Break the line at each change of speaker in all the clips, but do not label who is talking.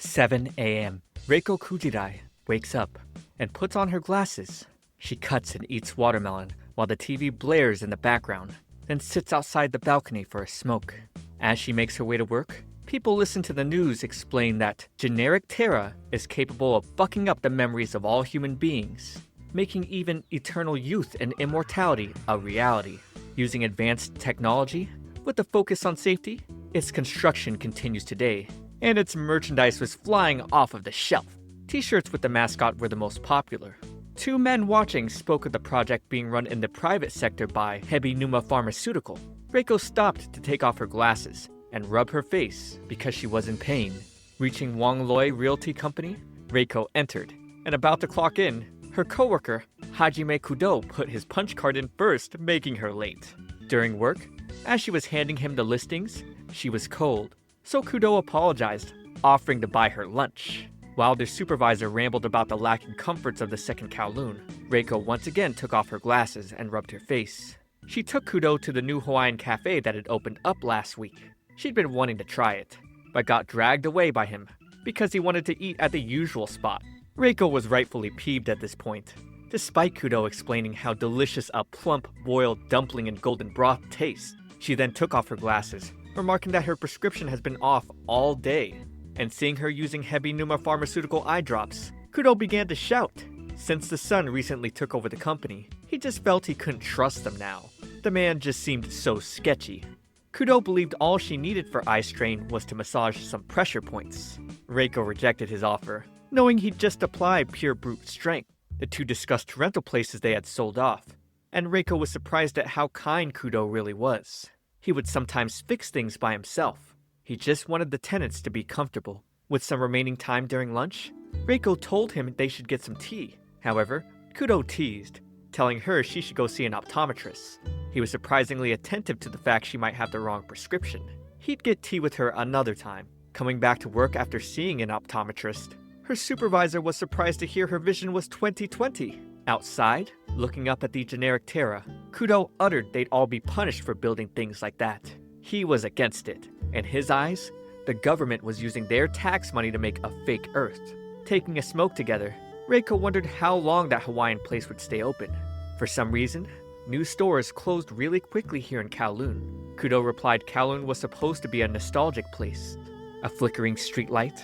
7 a.m. Reiko Kujirai wakes up and puts on her glasses. She cuts and eats watermelon while the TV blares in the background, then sits outside the balcony for a smoke. As she makes her way to work, people listen to the news explain that generic Terra is capable of fucking up the memories of all human beings, making even eternal youth and immortality a reality. Using advanced technology, with a focus on safety, its construction continues today, and its merchandise was flying off of the shelf. T-shirts with the mascot were the most popular. Two men watching spoke of the project being run in the private sector by Hebinuma Pharmaceutical. Reiko stopped to take off her glasses and rub her face because she was in pain. Reaching Wang Loi Realty Company, Reiko entered, and about to clock in, her coworker, Hajime Kudo, put his punch card in first, making her late. During work, as she was handing him the listings, she was cold, so Kudo apologized, offering to buy her lunch. While their supervisor rambled about the lacking comforts of the second Kowloon, Reiko once again took off her glasses and rubbed her face. She took Kudo to the new Hawaiian cafe that had opened up last week. She'd been wanting to try it, but got dragged away by him because he wanted to eat at the usual spot. Reiko was rightfully peeved at this point, despite Kudo explaining how delicious a plump boiled dumpling in golden broth tastes. She then took off her glasses, remarking that her prescription has been off all day. And seeing her using Hebinuma Pharmaceutical eye drops, Kudo began to shout. Since the son recently took over the company, he just felt he couldn't trust them now. The man just seemed so sketchy. Kudo believed all she needed for eye strain was to massage some pressure points. Reiko rejected his offer, knowing he'd just apply pure brute strength. The two discussed rental places they had sold off, and Reiko was surprised at how kind Kudo really was. He would sometimes fix things by himself. He just wanted the tenants to be comfortable. With some remaining time during lunch, Reiko told him they should get some tea. However, Kudo teased, telling her she should go see an optometrist. He was surprisingly attentive to the fact she might have the wrong prescription. He'd get tea with her another time. Coming back to work after seeing an optometrist, her supervisor was surprised to hear her vision was 20/20. Outside, looking up at the generic Terra, Kudo uttered they'd all be punished for building things like that. He was against it. In his eyes, the government was using their tax money to make a fake Earth. Taking a smoke together, Reiko wondered how long that Hawaiian place would stay open. For some reason, new stores closed really quickly here in Kowloon. Kudo replied Kowloon was supposed to be a nostalgic place. A flickering streetlight,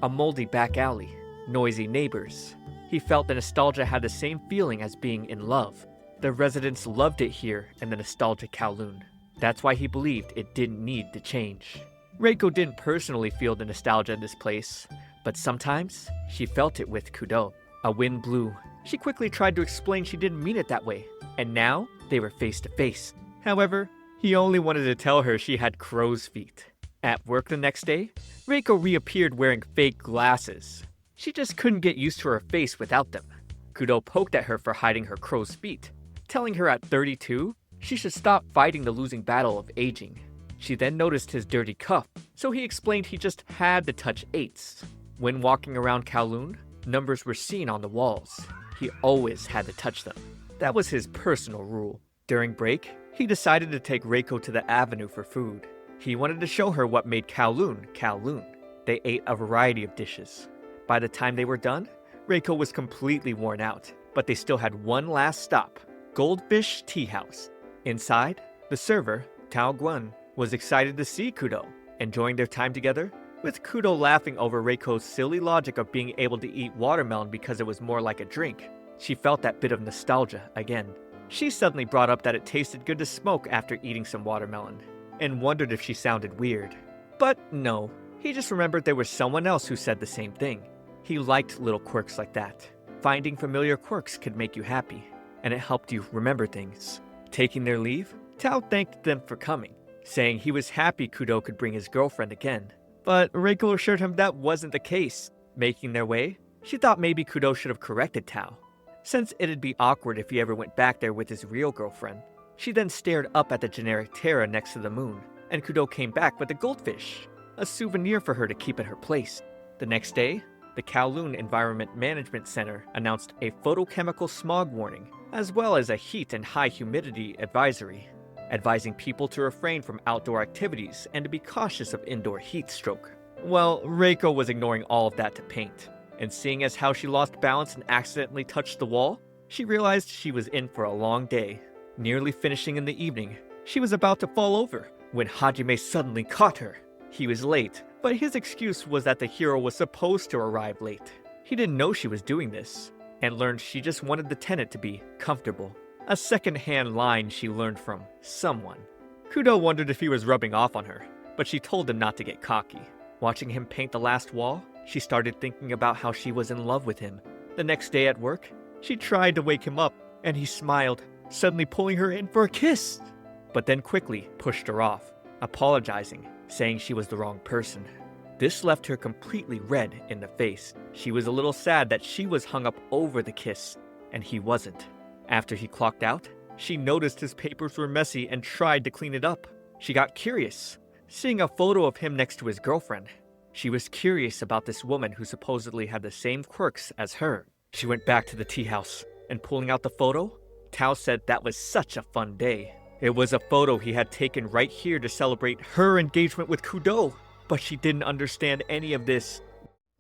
a moldy back alley, noisy neighbors. He felt the nostalgia had the same feeling as being in love. The residents loved it here in the nostalgic Kowloon. That's why he believed it didn't need to change. Reiko didn't personally feel the nostalgia in this place, but sometimes she felt it with Kudo. A wind blew. She quickly tried to explain she didn't mean it that way, and now they were face to face. However, he only wanted to tell her she had crow's feet. At work the next day, Reiko reappeared wearing fake glasses. She just couldn't get used to her face without them. Kudo poked at her for hiding her crow's feet, telling her at 32, she should stop fighting the losing battle of aging. She then noticed his dirty cuff, so he explained he just had to touch 8s. When walking around Kowloon, numbers were seen on the walls. He always had to touch them. That was his personal rule. During break, he decided to take Reiko to the avenue for food. He wanted to show her what made Kowloon, Kowloon. They ate a variety of dishes. By the time they were done, Reiko was completely worn out, but they still had one last stop, Goldfish Tea House. Inside, the server, Tao Guan, was excited to see Kudo, enjoying their time together, with Kudo laughing over Reiko's silly logic of being able to eat watermelon because it was more like a drink. She felt that bit of nostalgia again. She suddenly brought up that it tasted good to smoke after eating some watermelon, and wondered if she sounded weird. But no, he just remembered there was someone else who said the same thing. He liked little quirks like that. Finding familiar quirks could make you happy, and it helped you remember things. Taking their leave, Tao thanked them for coming, saying he was happy Kudo could bring his girlfriend again. But Reiko assured him that wasn't the case. Making their way, she thought maybe Kudo should have corrected Tao, since it'd be awkward if he ever went back there with his real girlfriend. She then stared up at the generic Terra next to the moon, and Kudo came back with a goldfish, a souvenir for her to keep at her place. The next day, the Kowloon Environment Management Center announced a photochemical smog warning, as well as a heat and high humidity advisory, advising people to refrain from outdoor activities and to be cautious of indoor heat stroke. Well, Reiko was ignoring all of that to paint, and seeing as how she lost balance and accidentally touched the wall, she realized she was in for a long day. Nearly finishing in the evening, she was about to fall over when Hajime suddenly caught her. He was late, but his excuse was that the hero was supposed to arrive late. He didn't know she was doing this, and learned she just wanted the tenant to be comfortable. A second-hand line she learned from someone. Kudo wondered if he was rubbing off on her, but she told him not to get cocky. Watching him paint the last wall, she started thinking about how she was in love with him. The next day at work, she tried to wake him up, and he smiled, suddenly pulling her in for a kiss, but then quickly pushed her off, apologizing, saying she was the wrong person. This left her completely red in the face. She was a little sad that she was hung up over the kiss, and he wasn't. After he clocked out, she noticed his papers were messy and tried to clean it up. She got curious, seeing a photo of him next to his girlfriend. She was curious about this woman who supposedly had the same quirks as her. She went back to the tea house, and pulling out the photo, Tao said that was such a fun day. It was a photo he had taken right here to celebrate her engagement with Kudo, but she didn't understand any of this.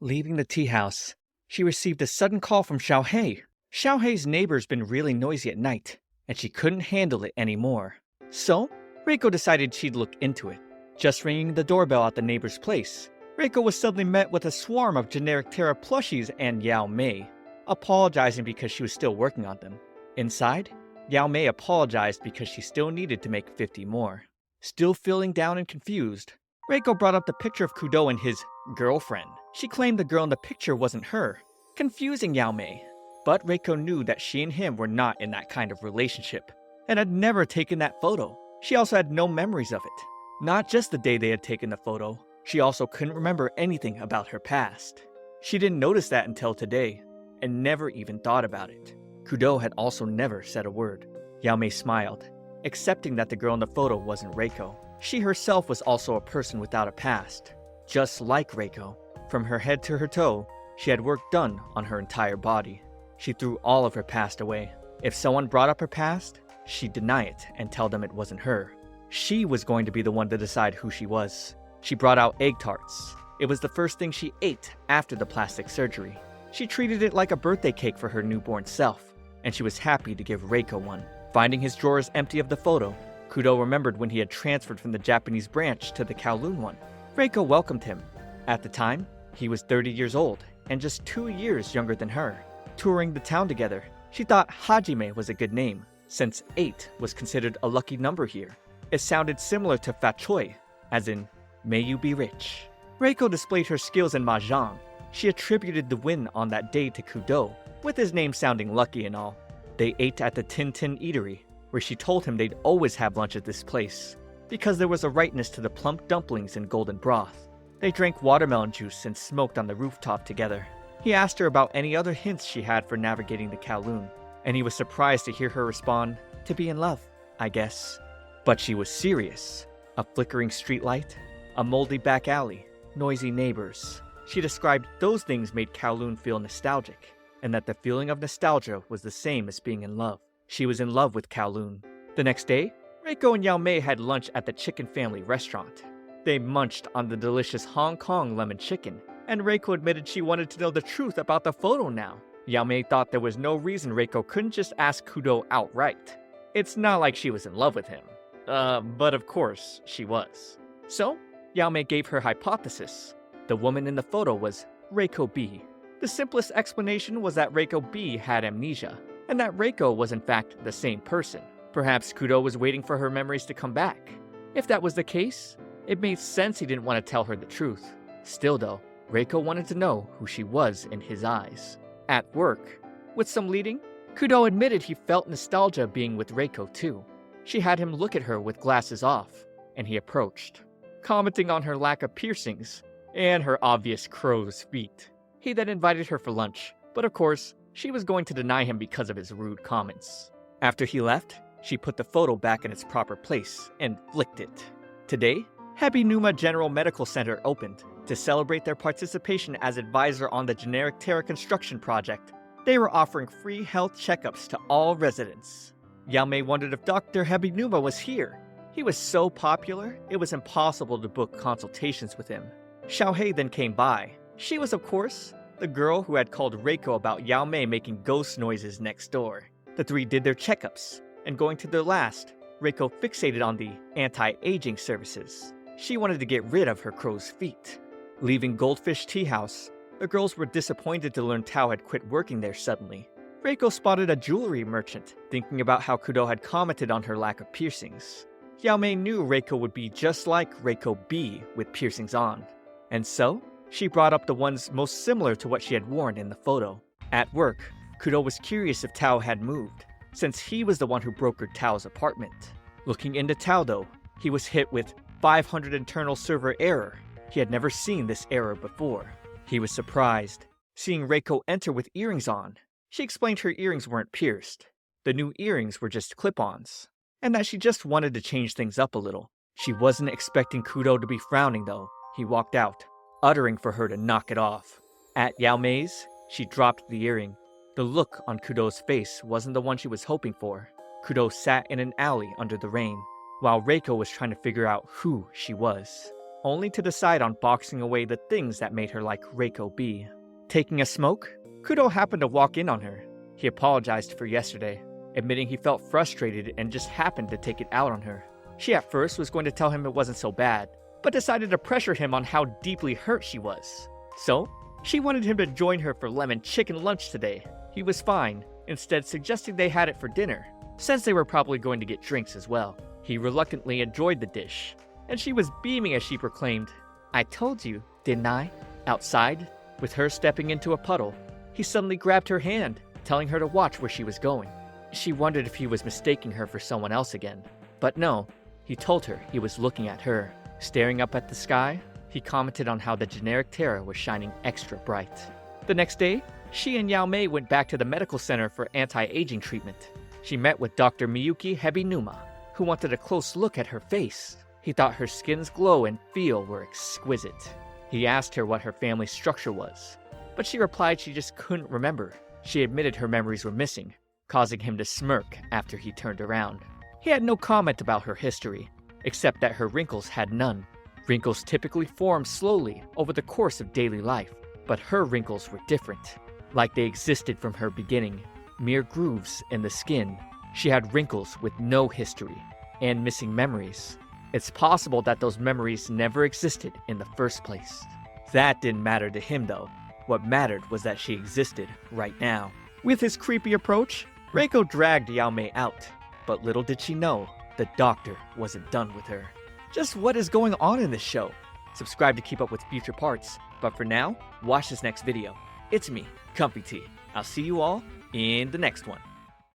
Leaving the tea house, she received a sudden call from Xiaohei. Xiaohei's neighbor's been really noisy at night, and she couldn't handle it anymore. So, Reiko decided she'd look into it. Just ringing the doorbell at the neighbor's place, Reiko was suddenly met with a swarm of generic Terra plushies and Yao Mei, apologizing because she was still working on them. Inside, Yao Mei apologized because she still needed to make 50 more. Still feeling down and confused, Reiko brought up the picture of Kudo and his girlfriend. She claimed the girl in the picture wasn't her, confusing Yao Mei. But Reiko knew that she and him were not in that kind of relationship, and had never taken that photo. She also had no memories of it. Not just the day they had taken the photo, she also couldn't remember anything about her past. She didn't notice that until today, and never even thought about it. Kudo had also never said a word. Yao Mei smiled, accepting that the girl in the photo wasn't Reiko. She herself was also a person without a past, just like Reiko. From her head to her toe, she had work done on her entire body. She threw all of her past away. If someone brought up her past, she'd deny it and tell them it wasn't her. She was going to be the one to decide who she was. She brought out egg tarts. It was the first thing she ate after the plastic surgery. She treated it like a birthday cake for her newborn self, and she was happy to give Reiko one. Finding his drawers empty of the photo, Kudo remembered when he had transferred from the Japanese branch to the Kowloon one. Reiko welcomed him. At the time, he was 30 years old and just 2 years younger than her. Touring the town together, she thought Hajime was a good name, since 8 was considered a lucky number here. It sounded similar to Fatchoi, as in, may you be rich. Reiko displayed her skills in Mahjong. She attributed the win on that day to Kudo, with his name sounding lucky and all. They ate at the Tin Tin Eatery, where she told him they'd always have lunch at this place, because there was a rightness to the plump dumplings and golden broth. They drank watermelon juice and smoked on the rooftop together. He asked her about any other hints she had for navigating the Kowloon, and he was surprised to hear her respond, to be in love, I guess. But she was serious. A flickering streetlight, a moldy back alley, noisy neighbors. She described those things made Kowloon feel nostalgic, and that the feeling of nostalgia was the same as being in love. She was in love with Kowloon. The next day, Reiko and Yao Mei had lunch at the Chicken Family restaurant. They munched on the delicious Hong Kong lemon chicken, and Reiko admitted she wanted to know the truth about the photo now. Yao Mei thought there was no reason Reiko couldn't just ask Kudo outright. It's not like she was in love with him. But of course, she was. So, Yao Mei gave her hypothesis. The woman in the photo was Reiko B. The simplest explanation was that Reiko B had amnesia, and that Reiko was in fact the same person. Perhaps Kudo was waiting for her memories to come back. If that was the case, it made sense he didn't want to tell her the truth. Still though, Reiko wanted to know who she was in his eyes. At work, with some leading, Kudo admitted he felt nostalgia being with Reiko too. She had him look at her with glasses off, and he approached, commenting on her lack of piercings and her obvious crow's feet. He then invited her for lunch, but of course, she was going to deny him because of his rude comments. After he left, she put the photo back in its proper place and flicked it. Today, Hebinuma General Medical Center opened to celebrate their participation as advisor on the generic Terra construction project. They were offering free health checkups to all residents. Yao Mei wondered if Dr. Hebinuma was here. He was so popular, it was impossible to book consultations with him. Xiaohei then came by. She was, of course, the girl who had called Reiko about Yao Mei making ghost noises next door. The three did their checkups, and going to their last, Reiko fixated on the anti-aging services. She wanted to get rid of her crow's feet. Leaving Goldfish Tea House, the girls were disappointed to learn Tao had quit working there suddenly. Reiko spotted a jewelry merchant, thinking about how Kudo had commented on her lack of piercings. Yao Mei knew Reiko would be just like Reiko B with piercings on. And so, she brought up the ones most similar to what she had worn in the photo. At work, Kudo was curious if Tao had moved, since he was the one who brokered Tao's apartment. Looking into Tao though, he was hit with 500 internal server error. He had never seen this error before. He was surprised, seeing Reiko enter with earrings on. She explained her earrings weren't pierced. The new earrings were just clip-ons, and that she just wanted to change things up a little. She wasn't expecting Kudo to be frowning though. He walked out, uttering for her to knock it off. At Yao Mei's, she dropped the earring. The look on Kudo's face wasn't the one she was hoping for. Kudo sat in an alley under the rain, while Reiko was trying to figure out who she was, only to decide on boxing away the things that made her like Reiko B. Taking a smoke, Kudo happened to walk in on her. He apologized for yesterday, admitting he felt frustrated and just happened to take it out on her. She at first was going to tell him it wasn't so bad, but decided to pressure him on how deeply hurt she was. So, she wanted him to join her for lemon chicken lunch today. He was fine, instead suggesting they had it for dinner, since they were probably going to get drinks as well. He reluctantly enjoyed the dish, and she was beaming as she proclaimed, "I told you, didn't I?" Outside, with her stepping into a puddle, he suddenly grabbed her hand, telling her to watch where she was going. She wondered if he was mistaking her for someone else again. But no, he told her he was looking at her. Staring up at the sky, he commented on how the generic Terra was shining extra bright. The next day, she and Yao Mei went back to the medical center for anti-aging treatment. She met with Dr. Miyuki Hebinuma, who wanted a close look at her face. He thought her skin's glow and feel were exquisite. He asked her what her family structure was, but she replied she just couldn't remember. She admitted her memories were missing, causing him to smirk after he turned around. He had no comment about her history, except that her wrinkles had none. Wrinkles typically form slowly over the course of daily life, but her wrinkles were different, like they existed from her beginning, mere grooves in the skin. She had wrinkles with no history, and missing memories. It's possible that those memories never existed in the first place. That didn't matter to him though. What mattered was that she existed right now. With his creepy approach, Reiko dragged Yao Mei out, but little did she know, the doctor wasn't done with her. Just what is going on in this show? Subscribe to keep up with future parts, but for now, watch this next video. It's me, ComfyTea. I'll see you all in the next one.